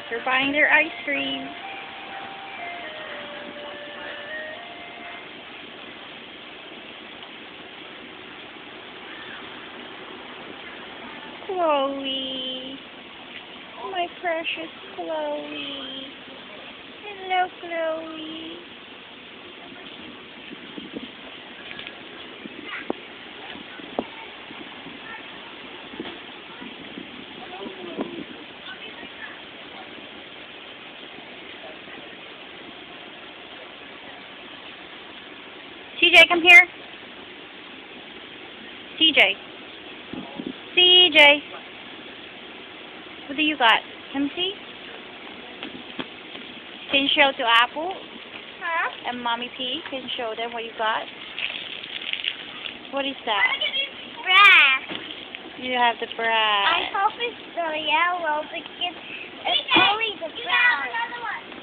They're buying their ice cream. Chloe. My precious Chloe. Hello, Chloe. CJ, come here. CJ. CJ. What do you got? Let me see. Can you show to Apple? Huh? And Mommy P? Can you show them what you got? What is that? Brass. You have the brass. I hope it's the yellow because it's only the brown.